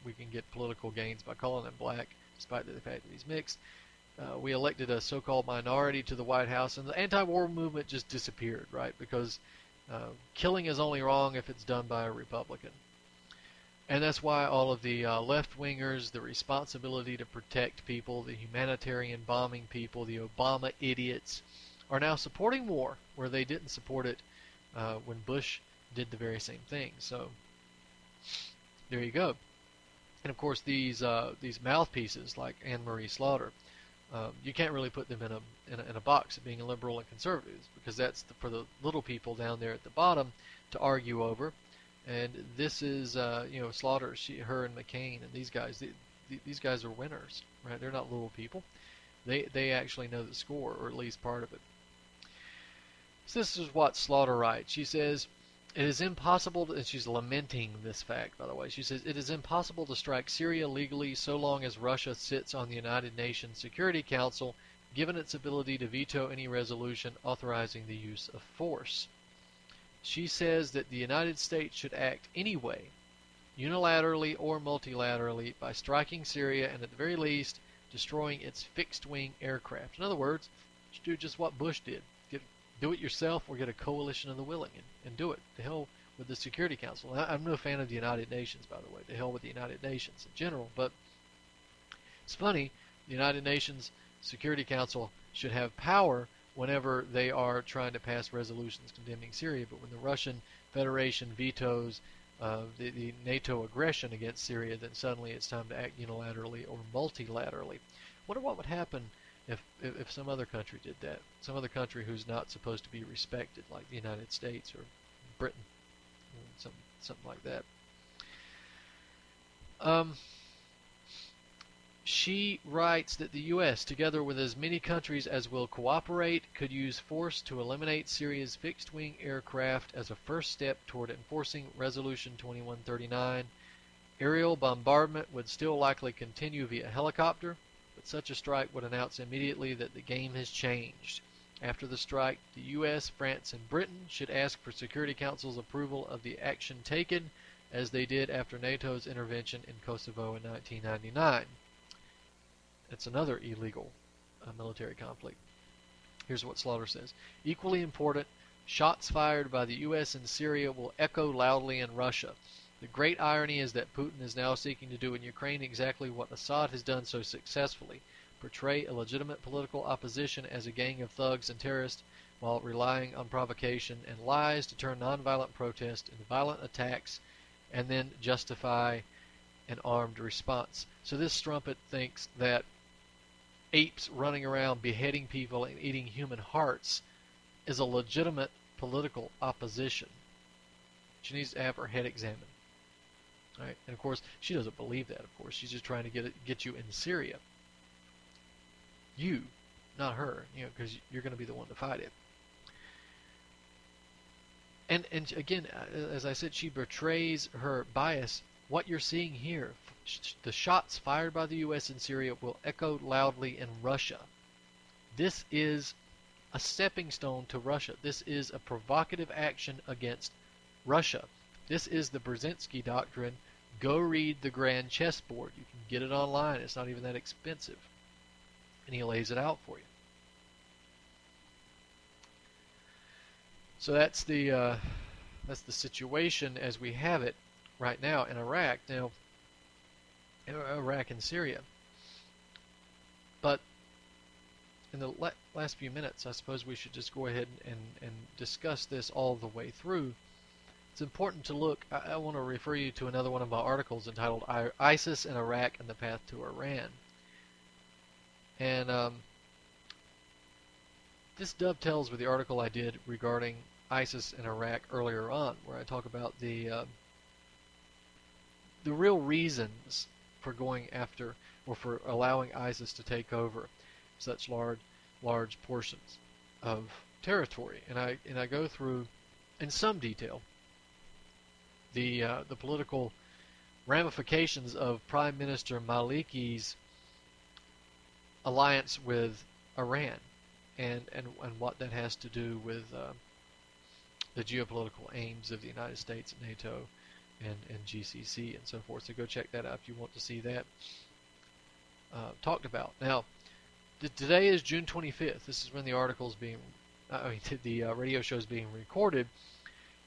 S2: we can get political gains by calling him black, despite the fact that he's mixed. We elected a so-called minority to the White House, and the anti-war movement just disappeared, right? Because killing is only wrong if it's done by a Republican. And that's why all of the left-wingers, the responsibility to protect people, the humanitarian bombing people, the Obama idiots, are now supporting war, where they didn't support it when Bush did the very same thing. So there you go. And of course, these mouthpieces like Anne Marie Slaughter, you can't really put them in a box of being a liberal and conservatives, because that's for the little people down there at the bottom to argue over. And this is Slaughter, her and McCain and these guys. These guys are winners, right? They're not little people. They actually know the score, or at least part of it. So this is what Slaughter writes. She says, it is impossible to, and she's lamenting this fact, by the way. She says, it is impossible to strike Syria legally so long as Russia sits on the United Nations Security Council, given its ability to veto any resolution authorizing the use of force. She says that the United States should act anyway, unilaterally or multilaterally, by striking Syria and at the very least destroying its fixed-wing aircraft. In other words, do just what Bush did. Do it yourself, or get a coalition of the willing and do it. To hell with the Security Council. I'm no fan of the United Nations, by the way. To hell with the United Nations in general. But it's funny, the United Nations Security Council should have power whenever they are trying to pass resolutions condemning Syria. But when the Russian Federation vetoes the NATO aggression against Syria, then suddenly it's time to act unilaterally or multilaterally. Wonder what would happen if some other country did that. Some other country who's not supposed to be respected, like the United States or Britain, something like that. She writes that the U.S., together with as many countries as will cooperate, could use force to eliminate Syria's fixed-wing aircraft as a first step toward enforcing Resolution 2139. Aerial bombardment would still likely continue via helicopter, but such a strike would announce immediately that the game has changed. After the strike, the U.S., France, and Britain should ask for Security Council's approval of the action taken, as they did after NATO's intervention in Kosovo in 1999. It's another illegal military conflict. Here's what Slaughter says. Equally important, shots fired by the U.S. in Syria will echo loudly in Russia. The great irony is that Putin is now seeking to do in Ukraine exactly what Assad has done so successfully, portray a legitimate political opposition as a gang of thugs and terrorists, while relying on provocation and lies to turn nonviolent protest into violent attacks, and then justify an armed response. So this strumpet thinks that apes running around beheading people and eating human hearts is a legitimate political opposition. She needs to have her head examined. All right? And of course, she doesn't believe that, of course. She's just trying to get you in Syria. You, not her, because you're going to be the one to fight it. And again, as I said, she betrays her bias. What you're seeing here, the shots fired by the U.S. in Syria will echo loudly in Russia. This is a stepping stone to Russia. This is a provocative action against Russia. This is the Brzezinski doctrine Go read The Grand Chessboard. You can get it online. It's not even that expensive. And he lays it out for you. So that's the situation as we have it right now in Iraq. Now, Iraq and Syria. But in the last few minutes, I suppose we should just go ahead and discuss this all the way through. It's important to look. I want to refer you to another one of my articles entitled ISIS in Iraq and the Path to Iran. And this dovetails with the article I did regarding ISIS in Iraq earlier on, where I talk about the real reasons for going after or for allowing ISIS to take over such large portions of territory. And I go through in some detail the political ramifications of Prime Minister Maliki's alliance with Iran, and what that has to do with the geopolitical aims of the United States, NATO, and GCC, and so forth. So go check that out if you want to see that talked about. Now, today is June 25th. This is when the the radio show is being recorded,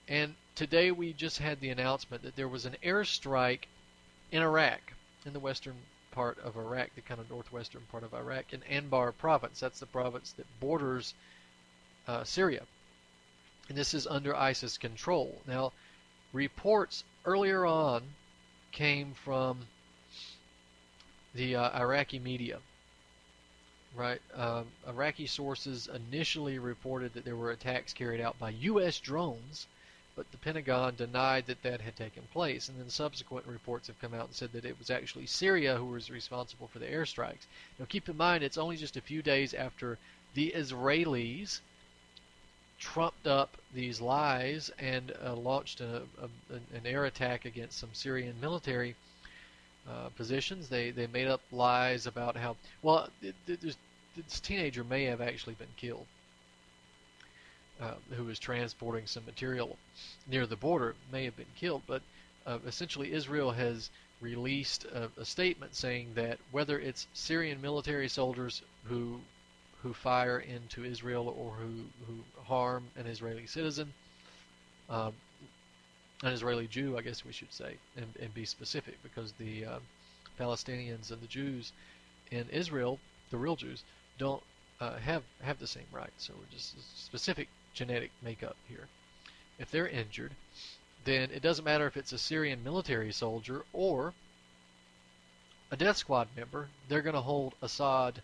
S2: and today we just had the announcement that there was an airstrike in Iraq, in the western part of Iraq, the kind of northwestern part of Iraq, in Anbar province. That's the province that borders Syria. And this is under ISIS control. Now, reports earlier on came from the Iraqi media. Right? Iraqi sources initially reported that there were attacks carried out by U.S. drones, but the Pentagon denied that that had taken place. And then subsequent reports have come out and said that it was actually Syria who was responsible for the airstrikes. Now, keep in mind, it's only just a few days after the Israelis trumped up these lies and launched an air attack against some Syrian military positions. They made up lies about how, well, this teenager may have actually been killed, who was transporting some material near the border, may have been killed. But essentially Israel has released a statement saying that whether it's Syrian military soldiers who fire into Israel or who harm an Israeli citizen, an Israeli Jew, I guess we should say, and be specific, because the Palestinians and the Jews in Israel, the real Jews, don't have the same rights. So we're just specific genetic makeup here. If they're injured, then it doesn't matter if it's a Syrian military soldier or a death squad member, they're going to hold Assad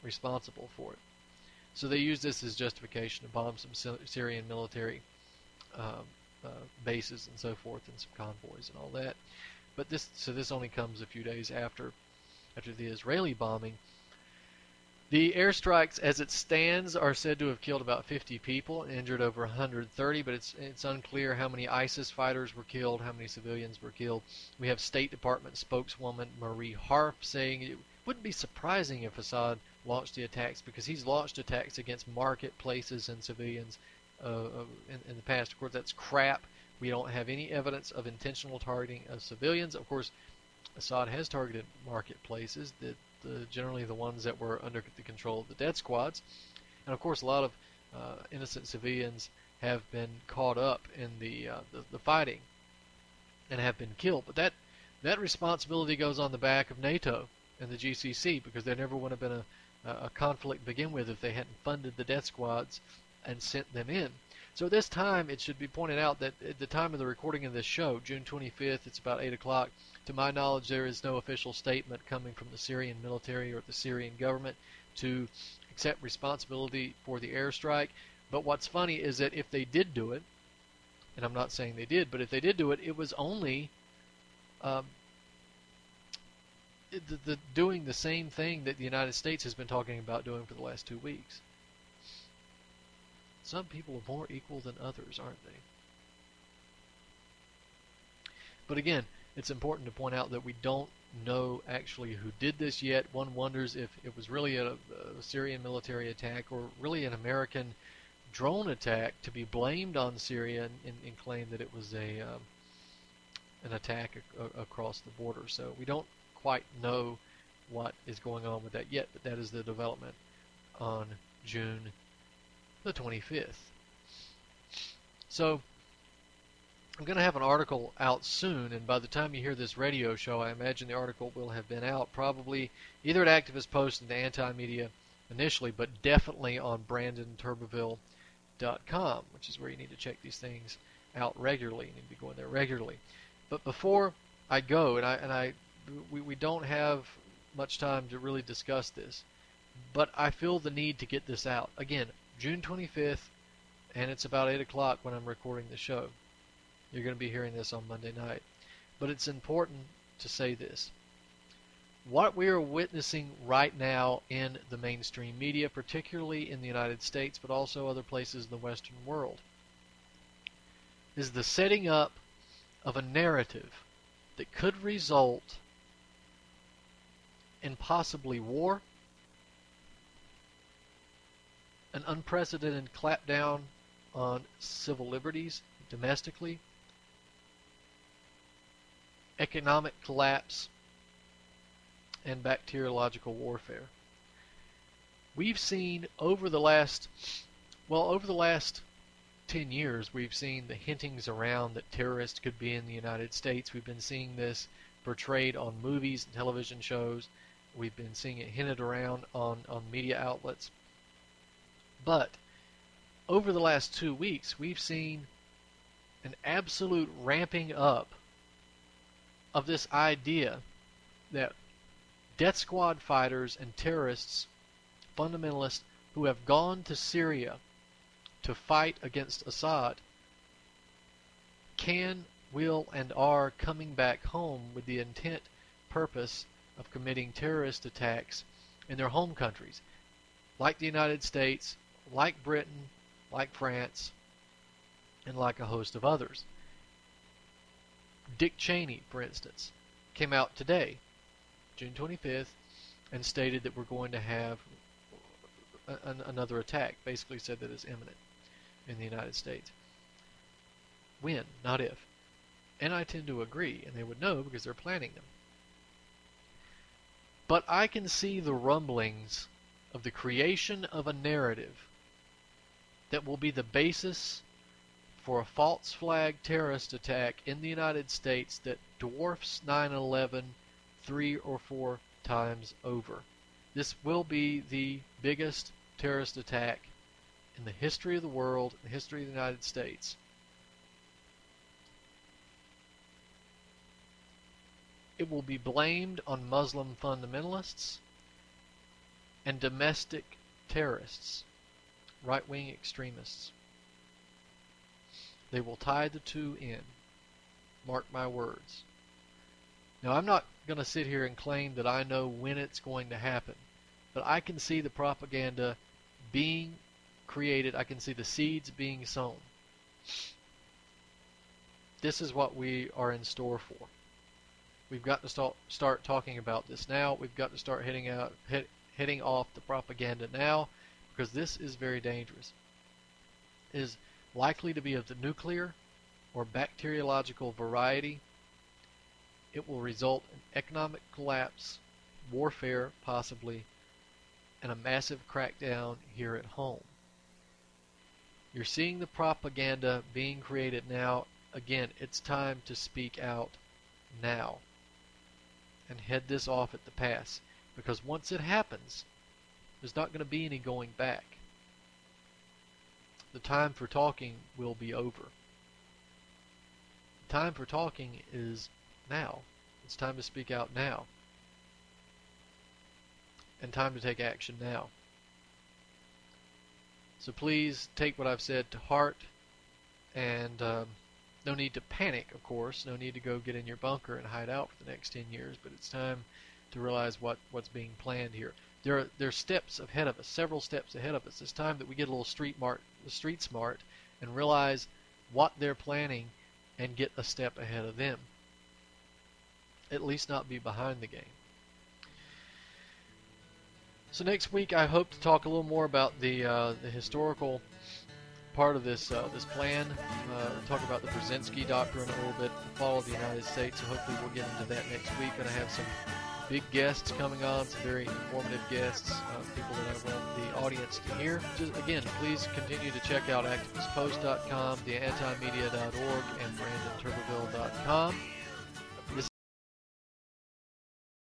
S2: responsible for it. So they use this as justification to bomb some Syrian military bases and so forth, and some convoys and all that. But this only comes a few days after the Israeli bombing. The airstrikes, as it stands, are said to have killed about 50 people and injured over 130, but it's unclear how many ISIS fighters were killed, how many civilians were killed. We have State Department spokeswoman Marie Harf saying it wouldn't be surprising if Assad launched the attacks, because he's launched attacks against marketplaces and civilians in the past. Of course, that's crap. We don't have any evidence of intentional targeting of civilians. Of course, Assad has targeted marketplaces, generally the ones that were under the control of the death squads. And of course, a lot of innocent civilians have been caught up in the fighting and have been killed. But that responsibility goes on the back of NATO and the GCC, because there never would have been a conflict to begin with if they hadn't funded the death squads and sent them in. So at this time, it should be pointed out that at the time of the recording of this show, June 25th, it's about 8 o'clock, to my knowledge, there is no official statement coming from the Syrian military or the Syrian government to accept responsibility for the airstrike. But what's funny is that if they did do it, and I'm not saying they did, but if they did do it, it was only doing the same thing that the United States has been talking about doing for the last 2 weeks. Some people are more equal than others, aren't they? But again, it's important to point out that we don't know actually who did this yet. One wonders if it was really a Syrian military attack or really an American drone attack to be blamed on Syria and claim that it was an attack across the border. So we don't quite know what is going on with that yet, but that is the development on June the 25th. So I'm going to have an article out soon, and by the time you hear this radio show, I imagine the article will have been out, probably either at Activist Post and the Anti-Media initially, but definitely on BrandonTurbeville.com, which is where you need to check these things out regularly. You need to be going there regularly. But before I go, we don't have much time to really discuss this, but I feel the need to get this out. Again, June 25th, and it's about 8 o'clock when I'm recording the show. You're going to be hearing this on Monday night. But it's important to say this. What we are witnessing right now in the mainstream media, particularly in the United States, but also other places in the Western world, is the setting up of a narrative that could result in possibly war, an unprecedented clampdown on civil liberties domestically, economic collapse, and bacteriological warfare. We've seen over the last 10 years, we've seen the hintings around that terrorists could be in the United States. We've been seeing this portrayed on movies and television shows. We've been seeing it hinted around on media outlets. But over the last 2 weeks, we've seen an absolute ramping up of this idea that death squad fighters and terrorists, fundamentalists who have gone to Syria to fight against Assad can, will, and are coming back home with the intent, purpose of committing terrorist attacks in their home countries, like the United States, like Britain, like France, and like a host of others. Dick Cheney, for instance, came out today, June 25th, and stated that we're going to have another attack, basically said that it's imminent in the United States. When, not if. And I tend to agree, and they would know because they're planning them. But I can see the rumblings of the creation of a narrative that will be the basis for a false flag terrorist attack in the United States that dwarfs 9/11 3 or 4 times over. This will be the biggest terrorist attack in the history of the world, in the history of the United States. It will be blamed on Muslim fundamentalists and domestic terrorists, right-wing extremists. They will tie the two in. Mark my words. Now, I'm not going to sit here and claim that I know when it's going to happen, but I can see the propaganda being created. I can see the seeds being sown. This is what we are in store for. We've got to start talking about this now. We've got to start heading off the propaganda now, because this is very dangerous. It is likely to be of the nuclear or bacteriological variety. It will result in economic collapse, warfare possibly, and a massive crackdown here at home. You're seeing the propaganda being created now. Again, it's time to speak out now and head this off at the pass, because once it happens, there's not going to be any going back. The time for talking will be over. The time for talking is now. It's time to speak out now. And time to take action now. So please take what I've said to heart, and no need to panic, of course. No need to go get in your bunker and hide out for the next 10 years, but it's time to realize what's being planned here. There are steps ahead of us, several steps ahead of us. It's time that we get a little street smart and realize what they're planning and get a step ahead of them. At least not be behind the game. So next week I hope to talk a little more about the historical part of this plan. Talk about the Brzezinski Doctrine a little bit, the fall of the United States. So hopefully we'll get into that next week. Going to have some big guests coming on, some very informative guests, people that I want the audience to hear. Just again, please continue to check out activistpost.com, theantimedia.org, and brandonturbeville.com.